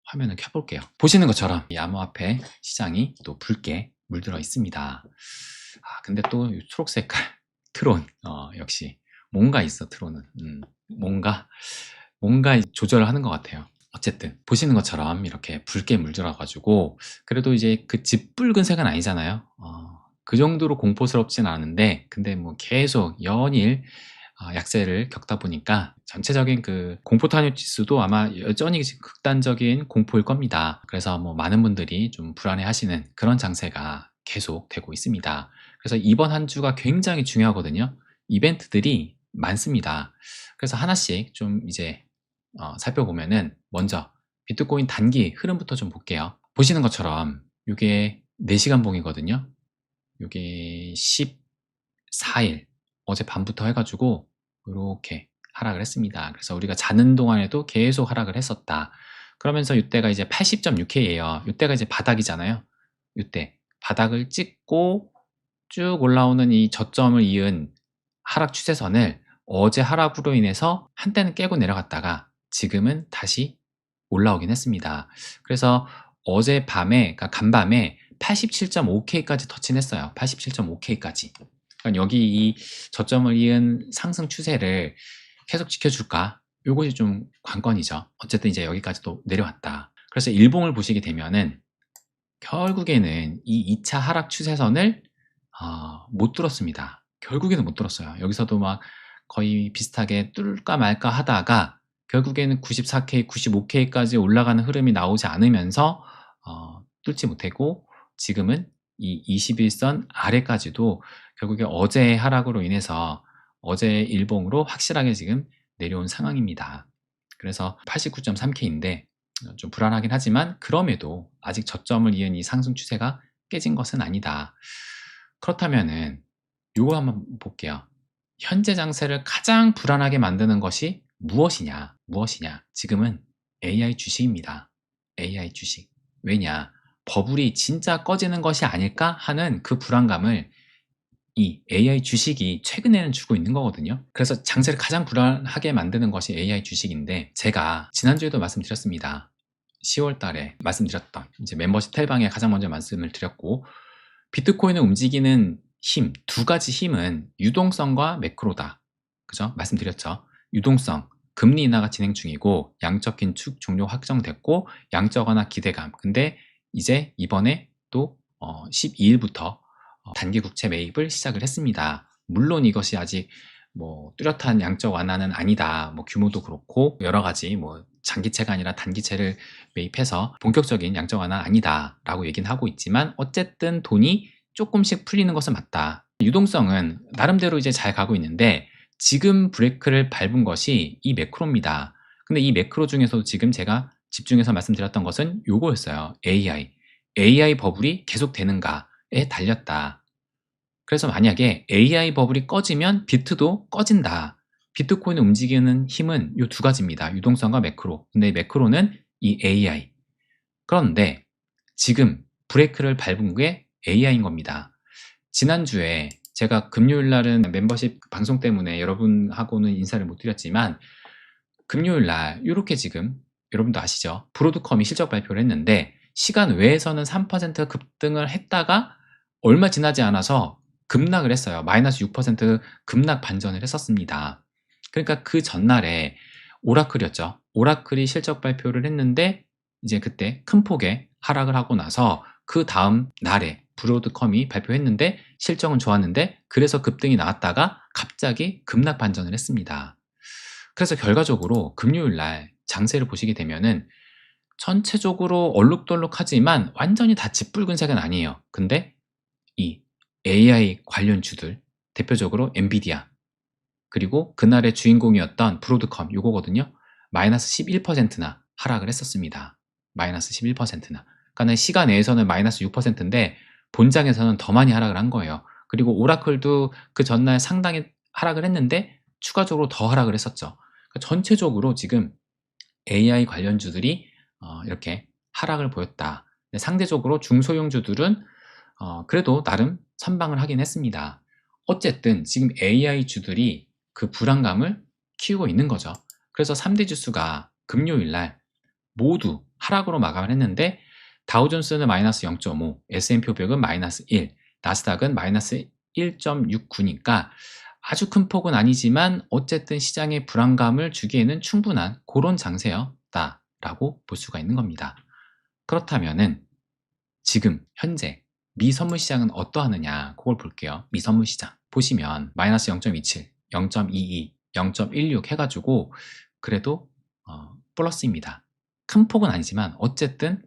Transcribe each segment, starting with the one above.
화면을 켜볼게요. 보시는 것처럼 이 암호화폐 시장이 또 붉게 물들어 있습니다. 근데 또 초록 색깔 트론, 역시 뭔가 있어. 트론은 뭔가 조절을 하는 것 같아요. 어쨌든 보시는 것처럼 이렇게 붉게 물들어 가지고, 그래도 이제 그 짙붉은 색은 아니잖아요. 그 정도로 공포스럽진 않은데, 근데 뭐 계속 연일 약세를 겪다 보니까 전체적인 그 공포 탄력 지수도 아마 여전히 극단적인 공포일 겁니다. 그래서 뭐 많은 분들이 좀 불안해하시는 그런 장세가 계속되고 있습니다. 그래서 이번 한 주가 굉장히 중요하거든요. 이벤트들이 많습니다. 그래서 하나씩 좀 이제 살펴보면은, 먼저 비트코인 단기 흐름부터 좀 볼게요. 보시는 것처럼 이게 4시간 봉이거든요. 이게 14일 어젯밤부터 해가지고 이렇게 하락을 했습니다. 그래서 우리가 자는 동안에도 계속 하락을 했었다. 그러면서 이때가 이제 80.6K예요. 이때가 이제 바닥이잖아요. 이때 바닥을 찍고 쭉 올라오는 이 저점을 이은 하락 추세선을 어제 하락으로 인해서 한때는 깨고 내려갔다가 지금은 다시 올라오긴 했습니다. 그래서 어젯밤에, 그러니까 간밤에 87.5K까지 터치했어요. 87.5K까지. 그러니까 여기 이 저점을 이은 상승 추세를 계속 지켜줄까? 요것이 좀 관건이죠. 어쨌든 이제 여기까지도 내려왔다. 그래서 일봉을 보시게 되면은 결국에는 이 2차 하락 추세선을 못 뚫었습니다. 결국에는 못 뚫었어요. 여기서도 막 거의 비슷하게 뚫을까 말까 하다가 결국에는 94K, 95K까지 올라가는 흐름이 나오지 않으면서 뚫지 못했고, 지금은 이 21선 아래까지도 결국에 어제의 하락으로 인해서 어제 일봉으로 확실하게 지금 내려온 상황입니다. 그래서 89.3K인데 좀 불안하긴 하지만, 그럼에도 아직 저점을 이은 이 상승 추세가 깨진 것은 아니다. 그렇다면은 요거 한번 볼게요. 현재 장세를 가장 불안하게 만드는 것이 무엇이냐? 지금은 AI 주식입니다. AI 주식. 왜냐? 버블이 진짜 꺼지는 것이 아닐까 하는 그 불안감을 이 AI 주식이 최근에는 주고 있는 거거든요. 그래서 장세를 가장 불안하게 만드는 것이 AI 주식인데, 제가 지난주에도 말씀드렸습니다. 10월 달에 말씀드렸던 이제 멤버십 텔방에 가장 먼저 말씀을 드렸고, 비트코인을 움직이는 힘, 두 가지 힘은 유동성과 매크로다. 그죠? 말씀드렸죠. 유동성, 금리 인하가 진행 중이고 양적 긴축 종료 확정됐고 양적 완화 기대감. 근데 이제 이번에 또 12일부터 단기 국채 매입을 시작을 했습니다. 물론 이것이 아직 뭐 뚜렷한 양적 완화는 아니다. 뭐 규모도 그렇고 여러 가지 뭐 장기채가 아니라 단기채를 매입해서 본격적인 양적 완화 아니다라고 얘기는 하고 있지만, 어쨌든 돈이 조금씩 풀리는 것은 맞다. 유동성은 나름대로 이제 잘 가고 있는데 지금 브레이크를 밟은 것이 이 매크로입니다. 근데 이 매크로 중에서도 지금 제가 집중해서 말씀드렸던 것은 요거였어요. AI 버블이 계속 되는가에 달렸다. 그래서 만약에 AI 버블이 꺼지면 비트도 꺼진다. 비트코인을 움직이는 힘은 이 두 가지입니다. 유동성과 매크로. 근데 매크로는 이 AI. 그런데 지금 브레이크를 밟은 게 AI인 겁니다. 지난주에 제가 금요일 날은 멤버십 방송 때문에 여러분하고는 인사를 못 드렸지만, 금요일 날 이렇게 지금 여러분도 아시죠? 브로드컴이 실적 발표를 했는데 시간 외에서는 3% 급등을 했다가 얼마 지나지 않아서 급락을 했어요. 마이너스 6% 급락 반전을 했었습니다. 그러니까 그 전날에 오라클이었죠. 오라클이 실적 발표를 했는데 이제 그때 큰 폭의 하락을 하고 나서 그 다음 날에 브로드컴이 발표했는데 실적은 좋았는데 그래서 급등이 나왔다가 갑자기 급락 반전을 했습니다. 그래서 결과적으로 금요일 날 장세를 보시게 되면은 전체적으로 얼룩덜룩하지만 완전히 다 짙붉은색은 아니에요. 근데 이 AI 관련주들, 대표적으로 엔비디아, 그리고 그날의 주인공이었던 브로드컴 요거거든요. 마이너스 11%나 하락을 했었습니다. 마이너스 11%나. 그러니까 시간 내에서는 마이너스 6%인데 본장에서는 더 많이 하락을 한 거예요. 그리고 오라클도 그 전날 상당히 하락을 했는데 추가적으로 더 하락을 했었죠. 그러니까 전체적으로 지금 AI 관련주들이 이렇게 하락을 보였다. 상대적으로 중소형주들은 그래도 나름 선방을 하긴 했습니다. 어쨌든 지금 AI 주들이 그 불안감을 키우고 있는 거죠. 그래서 3대 지수가 금요일 날 모두 하락으로 마감을 했는데 다우존스는 마이너스 0.5, S&P 500은 마이너스 1, 나스닥은 마이너스 1.69니까 아주 큰 폭은 아니지만 어쨌든 시장에 불안감을 주기에는 충분한 그런 장세였다라고 볼 수가 있는 겁니다. 그렇다면은 지금 현재 미 선물 시장은 어떠하느냐 그걸 볼게요. 미 선물 시장 보시면 마이너스 0.27, 0.22, 0.16 해가지고 그래도 플러스입니다. 큰 폭은 아니지만 어쨌든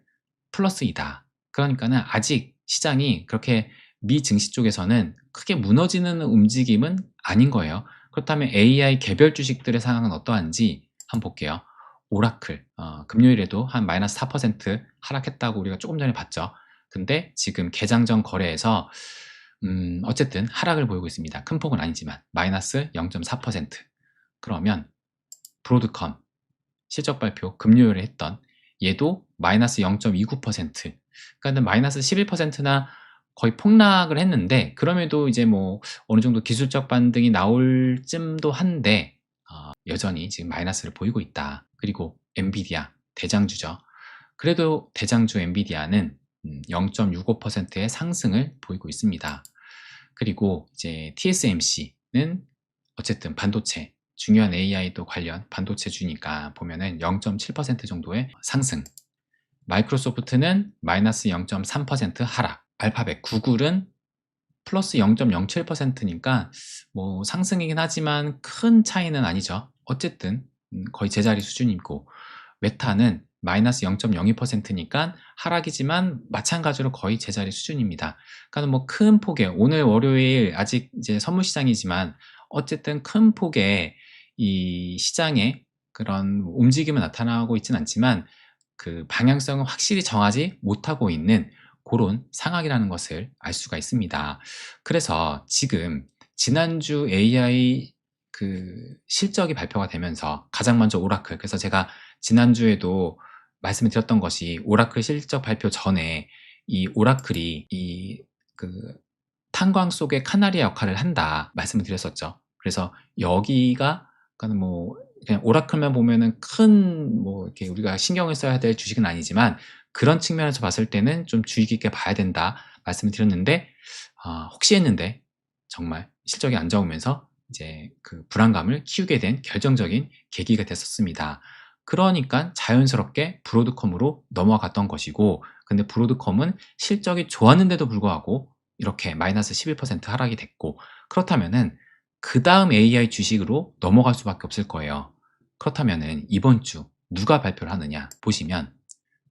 플러스이다. 그러니까는 아직 시장이 그렇게 미 증시 쪽에서는 크게 무너지는 움직임은 아닌 거예요. 그렇다면 AI 개별 주식들의 상황은 어떠한지 한번 볼게요. 오라클 금요일에도 한 마이너스 4% 하락했다고 우리가 조금 전에 봤죠. 근데 지금 개장 전 거래에서 어쨌든 하락을 보이고 있습니다. 큰 폭은 아니지만 마이너스 0.4%. 그러면 브로드컴 실적 발표 금요일에 했던 얘도 마이너스 0.29%. 그러니까 마이너스 11%나 거의 폭락을 했는데 그럼에도 이제 뭐 어느 정도 기술적 반등이 나올 쯤도 한데 여전히 지금 마이너스를 보이고 있다. 그리고 엔비디아 대장주죠. 그래도 대장주 엔비디아는 0.65%의 상승을 보이고 있습니다. 그리고 이제 TSMC는 어쨌든 반도체 중요한 AI도 관련 반도체주니까 보면은 0.7% 정도의 상승. 마이크로소프트는 마이너스 0.3% 하락. 알파벳 구글은 플러스 0.07%니까 뭐 상승이긴 하지만 큰 차이는 아니죠. 어쨌든 거의 제자리 수준이고 메타는 마이너스 0.02%니까 하락이지만 마찬가지로 거의 제자리 수준입니다. 그러니까 뭐 큰 폭의 오늘 월요일 아직 이제 선물 시장이지만 어쨌든 큰 폭의 이 시장에 그런 움직임은 나타나고 있지는 않지만 그 방향성을 확실히 정하지 못하고 있는 그런 상황이라는 것을 알 수가 있습니다. 그래서 지금 지난주 AI 그 실적이 발표가 되면서 가장 먼저 오라클, 그래서 제가 지난주에도 말씀을 드렸던 것이 오라클 실적 발표 전에 이 오라클이 이 그 탄광 속의 카나리 역할을 한다 말씀을 드렸었죠. 그래서 여기가 그러니까 뭐 그냥 오라클만 보면은 큰 뭐 이렇게 우리가 신경을 써야 될 주식은 아니지만 그런 측면에서 봤을 때는 좀 주의 깊게 봐야 된다 말씀을 드렸는데 혹시 했는데 정말 실적이 안 좋으면서 이제 그 불안감을 키우게 된 결정적인 계기가 됐었습니다. 그러니까 자연스럽게 브로드컴으로 넘어갔던 것이고 근데 브로드컴은 실적이 좋았는데도 불구하고 이렇게 마이너스 11% 하락이 됐고 그렇다면은 그다음 AI 주식으로 넘어갈 수밖에 없을 거예요. 그렇다면은 이번 주 누가 발표를 하느냐 보시면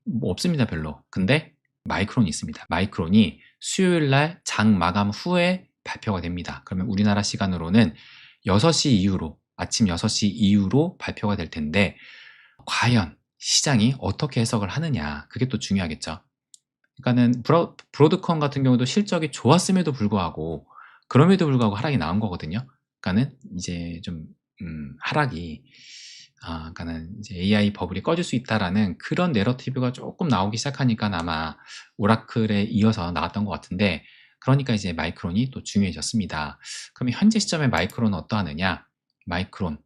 뭐 없습니다 별로. 근데 마이크론이 있습니다. 마이크론이 수요일 날 장 마감 후에 발표가 됩니다. 그러면 우리나라 시간으로는 6시 이후로 아침 6시 이후로 발표가 될 텐데 과연 시장이 어떻게 해석을 하느냐 그게 또 중요하겠죠. 그러니까는 브로드컴 같은 경우도 실적이 좋았음에도 불구하고 그럼에도 불구하고 하락이 나온 거거든요. 그러니까는 이제 좀 하락이 그러니까는 이제 AI 버블이 꺼질 수 있다라는 그런 내러티브가 조금 나오기 시작하니까 아마 오라클에 이어서 나왔던 것 같은데 그러니까 이제 마이크론이 또 중요해졌습니다. 그러면 현재 시점에 마이크론은 어떠하느냐? 마이크론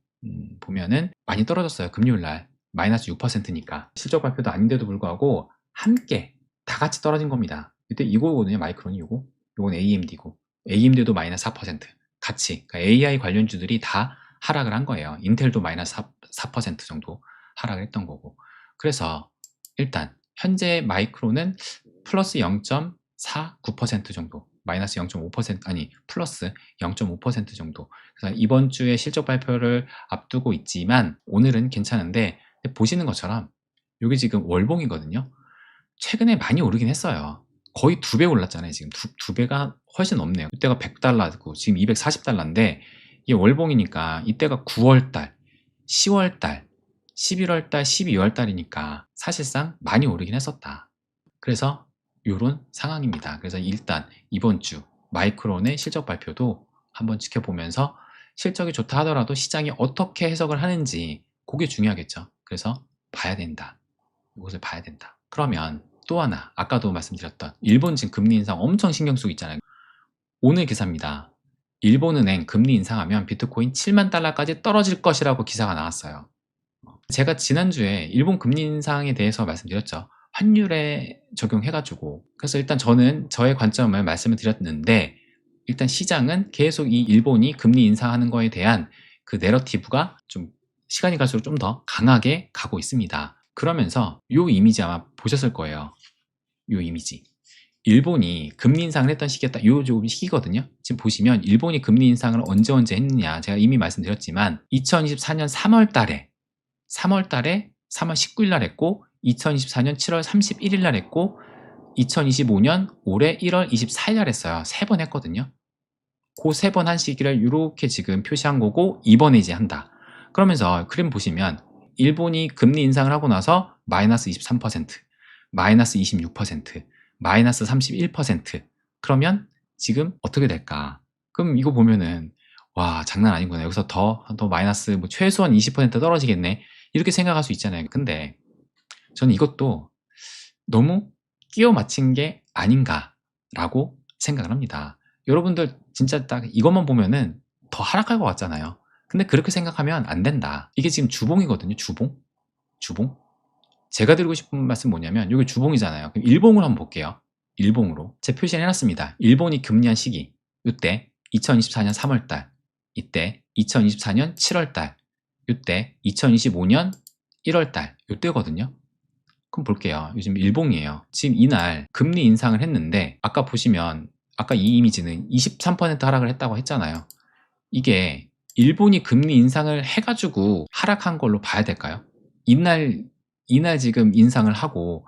보면은 많이 떨어졌어요. 금요일 날 마이너스 6%니까 실적 발표도 아닌데도 불구하고 함께 다 같이 떨어진 겁니다. 이때 이거거든요. 마이크론이 요건 AMD고 AMD도 마이너스 4% 같이 그러니까 AI 관련주들이 다 하락을 한 거예요. 인텔도 마이너스 4% 정도 하락을 했던 거고 그래서 일단 현재 마이크론은 플러스 0.49% 정도 마이너스 0.5% 아니 플러스 0.5% 정도 그래서 이번 주에 실적 발표를 앞두고 있지만 오늘은 괜찮은데 보시는 것처럼 이게 지금 월봉이거든요. 최근에 많이 오르긴 했어요. 거의 2배 올랐잖아요. 지금 두 배가 훨씬 넘네요. 이때가 100달러고 지금 240달러인데 이게 월봉이니까 이때가 9월달, 10월달, 11월달, 12월달이니까 사실상 많이 오르긴 했었다. 그래서 이런 상황입니다. 그래서 일단 이번 주 마이크론의 실적 발표도 한번 지켜보면서 실적이 좋다 하더라도 시장이 어떻게 해석을 하는지 그게 중요하겠죠. 그래서 봐야 된다. 이것을 봐야 된다. 그러면 또 하나 아까도 말씀드렸던 일본 지금 금리 인상 엄청 신경 쓰고 있잖아요. 오늘 기사입니다. 일본은행 금리 인상하면 비트코인 7만 달러까지 떨어질 것이라고 기사가 나왔어요. 제가 지난주에 일본 금리 인상에 대해서 말씀드렸죠. 환율에 적용해가지고. 그래서 일단 저는 저의 관점을 말씀을 드렸는데, 일단 시장은 계속 이 일본이 금리 인상하는 거에 대한 그 내러티브가 좀 시간이 갈수록 좀 더 강하게 가고 있습니다. 그러면서 요 이미지 아마 보셨을 거예요. 요 이미지. 일본이 금리 인상을 했던 시기가 딱 요 시기거든요. 지금 보시면 일본이 금리 인상을 언제 했느냐. 제가 이미 말씀드렸지만 2024년 3월 달에 3월 19일 날 했고, 2024년 7월 31일 날 했고, 2025년 올해 1월 24일 날 했어요. 3번 했거든요. 그 3번 한 시기를 이렇게 지금 표시한 거고, 이번에 이제 한다. 그러면서 그림 보시면 일본이 금리 인상을 하고 나서 마이너스 23%, 마이너스 26%, 마이너스 31%. 그러면 지금 어떻게 될까? 그럼 이거 보면은 와, 장난 아니구나. 여기서 더 마이너스 뭐 최소한 20% 떨어지겠네. 이렇게 생각할 수 있잖아요. 근데 저는 이것도 너무 끼워 맞힌 게 아닌가라고 생각을 합니다. 여러분들 진짜 딱 이것만 보면은 더 하락할 것 같잖아요. 근데 그렇게 생각하면 안 된다. 이게 지금 주봉이거든요. 주봉. 제가 드리고 싶은 말씀 뭐냐면 여기 주봉이잖아요. 그럼 일봉으로 한번 볼게요. 일봉으로 제 표시를 해놨습니다. 일본이 금리한 시기 이때 2024년 3월달, 이때 2024년 7월달, 이때 2025년 1월달 이때거든요. 그럼 볼게요. 요즘 일봉이에요. 지금 이날 금리 인상을 했는데 아까 보시면 아까 이 이미지는 23% 하락을 했다고 했잖아요. 이게 일본이 금리 인상을 해가지고 하락한 걸로 봐야 될까요? 이날 지금 인상을 하고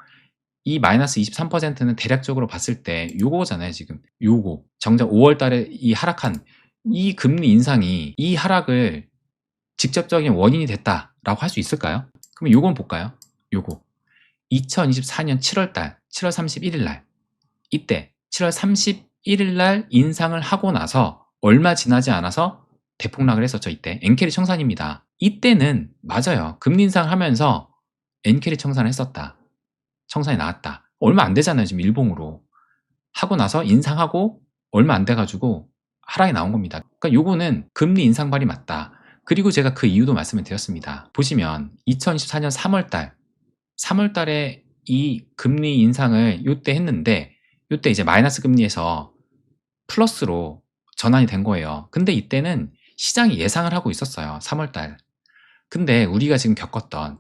이 마이너스 23%는 대략적으로 봤을 때 요거잖아요. 지금 요거 정작 5월 달에 이 하락한 이 금리 인상이 이 하락을 직접적인 원인이 됐다라고 할 수 있을까요? 그럼 요건 볼까요? 요거 2024년 7월달 7월 31일 날 이때 7월 31일 날 인상을 하고 나서 얼마 지나지 않아서 대폭락을 했었죠. 이때 엔캐리 청산입니다. 이때는 맞아요. 금리 인상하면서 엔캐리 청산을 했었다. 청산이 나왔다. 얼마 안 되잖아요. 지금 일봉으로 하고 나서 인상하고 얼마 안 돼가지고 하락이 나온 겁니다. 그러니까 요거는 금리 인상발이 맞다. 그리고 제가 그 이유도 말씀을 드렸습니다. 보시면 2024년 3월 달에 이 금리 인상을 요때 했는데 요때 이제 마이너스 금리에서 플러스로 전환이 된 거예요. 근데 이때는 시장이 예상을 하고 있었어요. 3월 달. 근데 우리가 지금 겪었던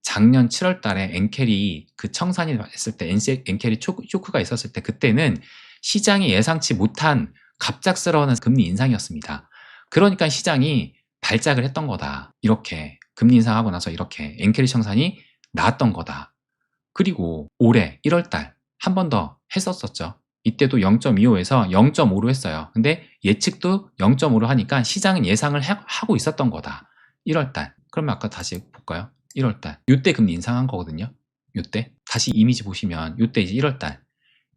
작년 7월 달에 엔캐리 그 청산이 했을 때 엔캐리 쇼크가 있었을 때 그때는 시장이 예상치 못한 갑작스러운 금리 인상이었습니다. 그러니까 시장이 발작을 했던 거다. 이렇게 금리 인상하고 나서 이렇게 엔캐리 청산이 나왔던 거다. 그리고 올해 1월 달 한 번 더 했었었죠. 이때도 0.25에서 0.5로 했어요. 근데 예측도 0.5로 하니까 시장은 예상을 하고 있었던 거다. 1월 달. 그러면 아까 다시 볼까요? 1월 달. 요때 금리 인상한 거거든요. 요때. 다시 이미지 보시면 요때 이제 1월 달.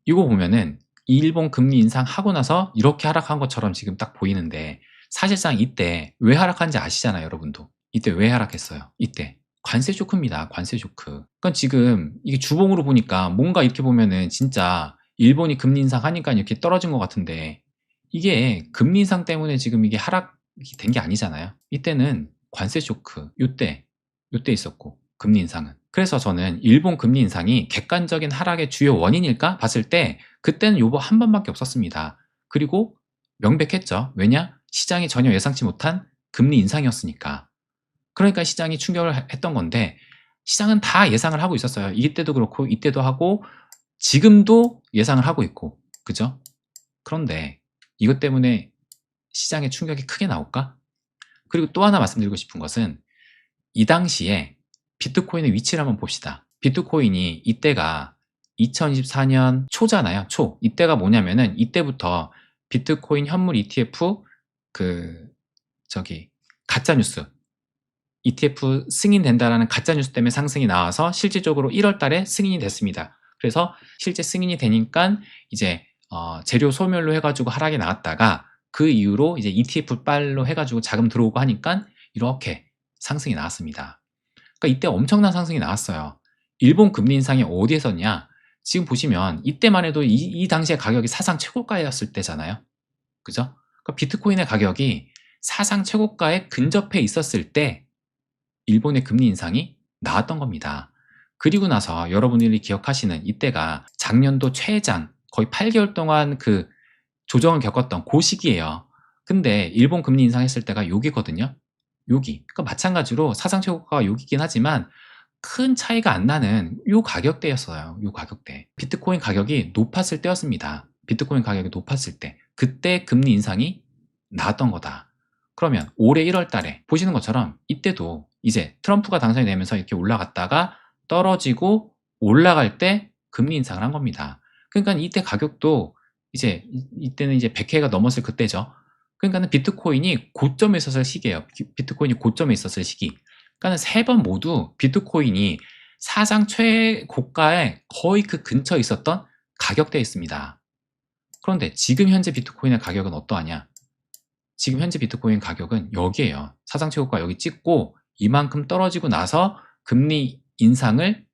이거 보면은 일본 금리 인상하고 나서 이렇게 하락한 것처럼 지금 딱 보이는데 사실상 이때 왜 하락한지 아시잖아요, 여러분도. 이때 왜 하락했어요? 이때. 관세 쇼크입니다. 관세 쇼크. 그러니까 지금 이게 주봉으로 보니까 뭔가 이렇게 보면은 진짜 일본이 금리 인상하니까 이렇게 떨어진 것 같은데 이게 금리 인상 때문에 지금 이게 하락이 된 게 아니잖아요. 이때는 관세 쇼크. 요때 있었고 금리 인상은. 그래서 저는 일본 금리 인상이 객관적인 하락의 주요 원인일까 봤을 때 그때는 요거 한 번밖에 없었습니다. 그리고 명백했죠. 왜냐? 시장이 전혀 예상치 못한 금리 인상이었으니까. 그러니까 시장이 충격을 했던 건데 시장은 다 예상을 하고 있었어요. 이때도 그렇고 이때도 하고 지금도 예상을 하고 있고 그죠? 그런데 이것 때문에 시장의 충격이 크게 나올까? 그리고 또 하나 말씀드리고 싶은 것은 이 당시에 비트코인의 위치를 한번 봅시다. 비트코인이 이때가 2024년 초잖아요. 초. 이때가 뭐냐면은 이때부터 비트코인 현물 ETF 가짜뉴스 ETF 승인된다라는 가짜뉴스 때문에 상승이 나와서 실질적으로 1월 달에 승인이 됐습니다. 그래서 실제 승인이 되니까 이제 재료 소멸로 해가지고 하락이 나왔다가 그 이후로 이제 ETF 빨로 해가지고 자금 들어오고 하니까 이렇게 상승이 나왔습니다. 그러니까 이때 엄청난 상승이 나왔어요. 일본 금리 인상이 어디에서냐? 지금 보시면 이때만 해도 이 당시의 가격이 사상 최고가였을 때잖아요. 그죠? 그러니까 비트코인의 가격이 사상 최고가에 근접해 있었을 때 일본의 금리 인상이 나왔던 겁니다. 그리고 나서 여러분들이 기억하시는 이때가 작년도 최장 거의 8개월 동안 그 조정을 겪었던 그 시기예요. 근데 일본 금리 인상했을 때가 여기거든요. 여기. 그러니까 마찬가지로 사상 최고가가 여기긴 하지만 큰 차이가 안 나는 요 가격대였어요. 요 가격대. 비트코인 가격이 높았을 때였습니다. 비트코인 가격이 높았을 때. 그때 금리 인상이 나왔던 거다. 그러면 올해 1월 달에 보시는 것처럼 이때도 이제 트럼프가 당선이 되면서 이렇게 올라갔다가 떨어지고 올라갈 때 금리 인상을 한 겁니다. 그러니까 이때 가격도 이제 이때는 이제 100회가 넘었을 그때죠. 그러니까는 비트코인이 고점에 있었을 시기예요. 비트코인이 고점에 있었을 시기. 그러니까 세 번 모두 비트코인이 사상 최고가에 거의 그 근처에 있었던 가격대에 있습니다. 그런데 지금 현재 비트코인의 가격은 어떠하냐? 지금 현재 비트코인 가격은 여기에요. 사상 최고가 여기 찍고 이만큼 떨어지고 나서 금리 인상을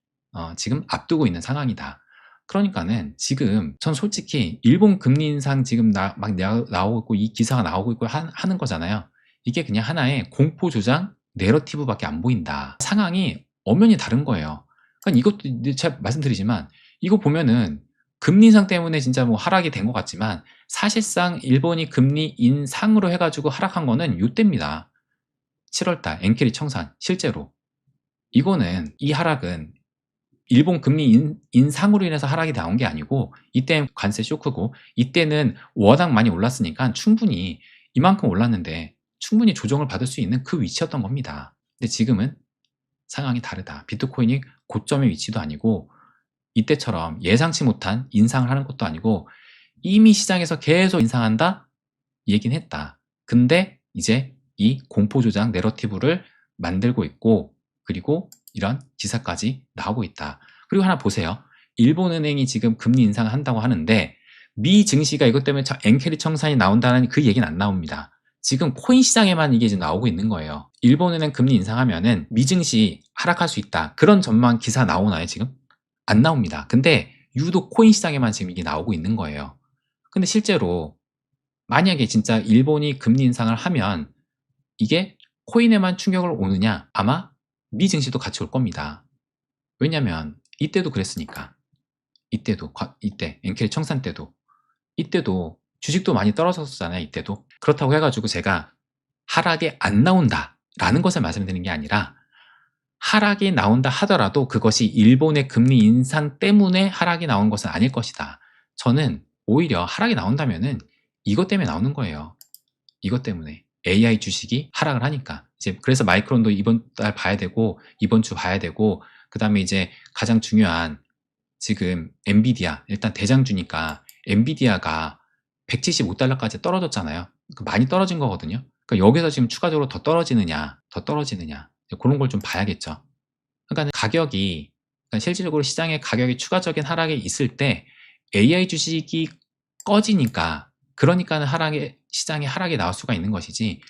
지금 앞두고 있는 상황이다. 그러니까는 지금 전 솔직히 일본 금리 인상 지금 막 나오고 있고 이 기사가 나오고 있고 하는 거잖아요. 이게 그냥 하나의 공포 조장 내러티브밖에 안 보인다. 상황이 엄연히 다른 거예요. 그러니까 이것도 제가 말씀드리지만 이거 보면은 금리 인상 때문에 진짜 뭐 하락이 된 것 같지만 사실상 일본이 금리 인상으로 해가지고 하락한 거는 이때입니다. 7월달 엔케리 청산 실제로 이거는 이 하락은 일본 금리 인상으로 인해서 하락이 나온 게 아니고 이때 관세 쇼크고 이때는 워낙 많이 올랐으니까 충분히 이만큼 올랐는데 충분히 조정을 받을 수 있는 그 위치였던 겁니다. 근데 지금은 상황이 다르다. 비트코인이 고점의 위치도 아니고 이때처럼 예상치 못한 인상을 하는 것도 아니고 이미 시장에서 계속 인상한다? 얘긴 했다. 근데 이제 이 공포조장 내러티브를 만들고 있고 그리고 이런 기사까지 나오고 있다. 그리고 하나 보세요. 일본은행이 지금 금리 인상을 한다고 하는데 미 증시가 이것 때문에 엔케리 청산이 나온다는 그 얘기는 안 나옵니다. 지금 코인 시장에만 이게 지금 나오고 있는 거예요. 일본은행 금리 인상하면은 미 증시 하락할 수 있다. 그런 전망 기사 나오나요 지금? 안 나옵니다. 근데 유독 코인 시장에만 지금 이게 나오고 있는 거예요. 근데 실제로 만약에 진짜 일본이 금리 인상을 하면 이게 코인에만 충격을 오느냐? 아마 미 증시도 같이 올 겁니다. 왜냐면 이때도 그랬으니까. 이때 엔켈 청산 이때도 주식도 많이 떨어졌었잖아요. 이때도. 그렇다고 해가지고 제가 하락이 안 나온다 라는 것을 말씀드리는 게 아니라 하락이 나온다 하더라도 그것이 일본의 금리 인상 때문에 하락이 나온 것은 아닐 것이다. 저는 오히려 하락이 나온다면은 이것 때문에 나오는 거예요. 이것 때문에 AI 주식이 하락을 하니까 이제 그래서 마이크론도 이번 달 봐야 되고 이번 주 봐야 되고 그 다음에 이제 가장 중요한 지금 엔비디아 일단 대장주니까 엔비디아가 175달러까지 떨어졌잖아요. 많이 떨어진 거거든요. 그러니까 여기서 지금 추가적으로 더 떨어지느냐 그런 걸 좀 봐야겠죠. 그러니까 가격이 그러니까 실질적으로 시장의 가격이 추가적인 하락이 있을 때 AI 주식이 꺼지니까 그러니까는 시장의 하락이 나올 수가 있는 것이지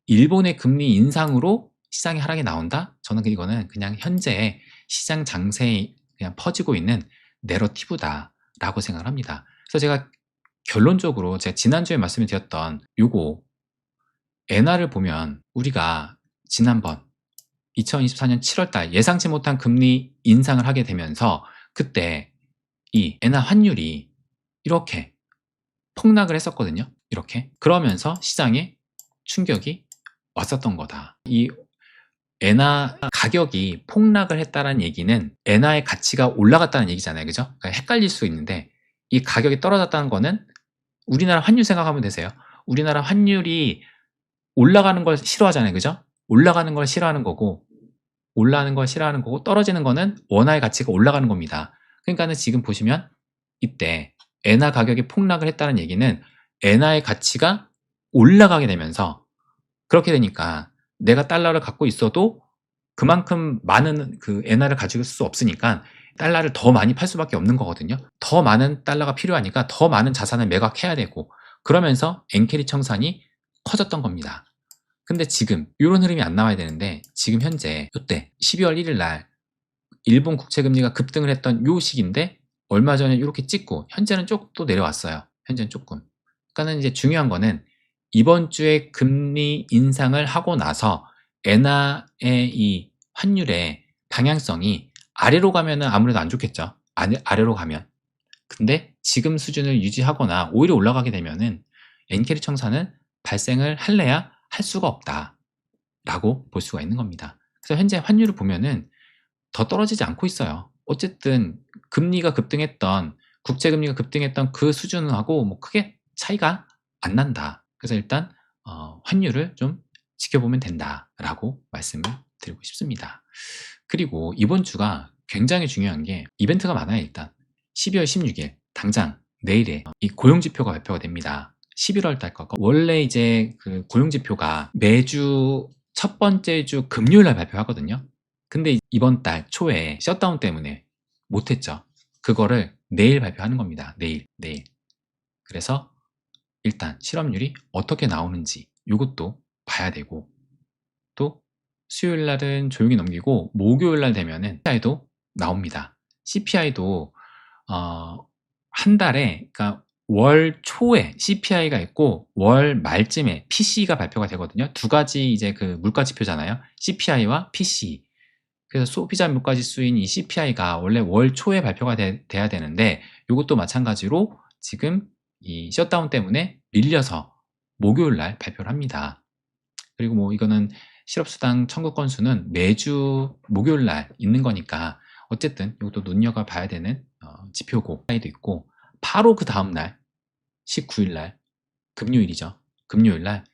일본의 금리 인상으로 시장의 하락이 나온다? 저는 이거는 그냥 현재 시장 장세에 그냥 퍼지고 있는 내러티브다라고 생각을 합니다. 그래서 제가 결론적으로 제가 지난주에 말씀을 드렸던 요거 엔화를 보면 우리가 지난번 2024년 7월달 예상치 못한 금리 인상을 하게 되면서 그때 이 엔화 환율이 이렇게 폭락을 했었거든요. 이렇게. 그러면서 시장에 충격이 왔었던 거다. 이 엔화 가격이 폭락을 했다는 얘기는 엔화의 가치가 올라갔다는 얘기잖아요. 그죠? 그러니까 헷갈릴 수 있는데 이 가격이 떨어졌다는 거는 우리나라 환율 생각하면 되세요. 우리나라 환율이 올라가는 걸 싫어하잖아요. 그죠? 올라가는 걸 싫어하는 거고 떨어지는 거는 원화의 가치가 올라가는 겁니다. 그러니까는 지금 보시면 이때 엔화 가격이 폭락을 했다는 얘기는 엔화의 가치가 올라가게 되면서 그렇게 되니까 내가 달러를 갖고 있어도 그만큼 많은 그 엔화를 가지고 있을 수 없으니까 달러를 더 많이 팔 수밖에 없는 거거든요. 더 많은 달러가 필요하니까 더 많은 자산을 매각해야 되고 그러면서 엔캐리 청산이 커졌던 겁니다. 근데 지금 이런 흐름이 안 나와야 되는데 지금 현재 이때 12월 1일 날 일본 국채금리가 급등을 했던 요 시기인데 얼마 전에 이렇게 찍고 현재는 조금 또 내려왔어요. 현재는 조금. 그러니까는 이제 중요한 거는 이번 주에 금리 인상을 하고 나서 엔화의 이 환율의 방향성이 아래로 가면은 아무래도 안 좋겠죠. 아래로 가면. 근데 지금 수준을 유지하거나 오히려 올라가게 되면은 엔캐리 청산은 발생을 할래야 할 수가 없다라고 볼 수가 있는 겁니다. 그래서 현재 환율을 보면은 더 떨어지지 않고 있어요. 어쨌든 금리가 급등했던 국채금리가 급등했던 그 수준하고 뭐 크게 차이가 안 난다. 그래서 일단 환율을 좀 지켜보면 된다라고 말씀을 드리고 싶습니다. 그리고 이번 주가 굉장히 중요한 게 이벤트가 많아요. 일단 12월 16일 당장 내일에 이 고용지표가 발표가 됩니다. 11월 달 거. 원래 이제 그 고용지표가 매주 첫 번째 주 금요일 날 발표하거든요. 근데 이번 달 초에 셧다운 때문에 못했죠. 그거를 내일 발표하는 겁니다. 내일. 그래서 일단 실업률이 어떻게 나오는지 이것도 봐야 되고, 또 수요일 날은 조용히 넘기고 목요일 날 되면은 CPI도 나옵니다. CPI도 한 달에, 그러니까 월 초에 CPI가 있고 월 말쯤에 PCE가 발표가 되거든요. 두 가지 이제 그 물가 지표잖아요. CPI와 PCE. 그래서 소비자 물가 지수인 이 CPI가 원래 월 초에 발표가 돼야 되는데 이것도 마찬가지로 지금 이 셧다운 때문에 밀려서 목요일 날 발표를 합니다. 그리고 뭐 이거는 실업수당 청구 건수는 매주 목요일 날 있는 거니까 어쨌든 이것도 눈여겨봐야 되는 지표고, 차이도 있고, 바로 그 다음 날 19일 날 금요일이죠. 금요일 날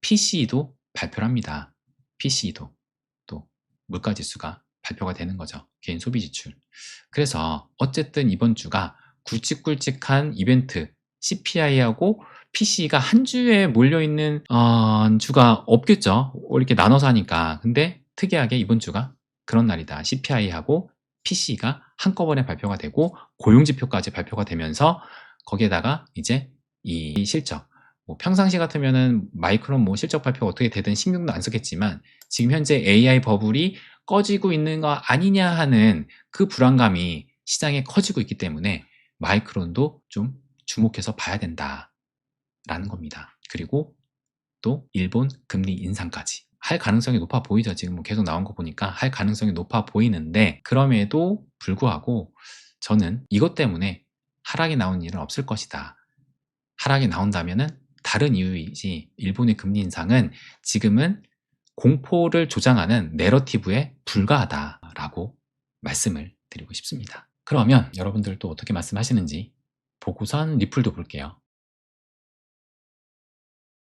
PCE도 발표를 합니다. PCE도 또 물가지수가 발표가 되는 거죠. 개인 소비 지출. 그래서 어쨌든 이번 주가 굵직굵직한 이벤트 CPI하고 PC가 한 주에 몰려있는 주가 없겠죠. 이렇게 나눠서 하니까. 근데 특이하게 이번 주가 그런 날이다. CPI하고 PC가 한꺼번에 발표가 되고 고용지표까지 발표가 되면서 거기에다가 이제 이 실적, 뭐 평상시 같으면은 마이크론 뭐 실적 발표가 어떻게 되든 신경도 안 쓰겠지만 지금 현재 AI 버블이 꺼지고 있는 거 아니냐 하는 그 불안감이 시장에 커지고 있기 때문에 마이크론도 좀 주목해서 봐야 된다라는 겁니다. 그리고 또 일본 금리 인상까지 할 가능성이 높아 보이죠. 지금 계속 나온 거 보니까 할 가능성이 높아 보이는데, 그럼에도 불구하고 저는 이것 때문에 하락이 나온 일은 없을 것이다. 하락이 나온다면은 다른 이유이지 일본의 금리 인상은 지금은 공포를 조장하는 내러티브에 불과하다라고 말씀을 드리고 싶습니다. 그러면 여러분들도 어떻게 말씀하시는지 보고선 리플도 볼게요.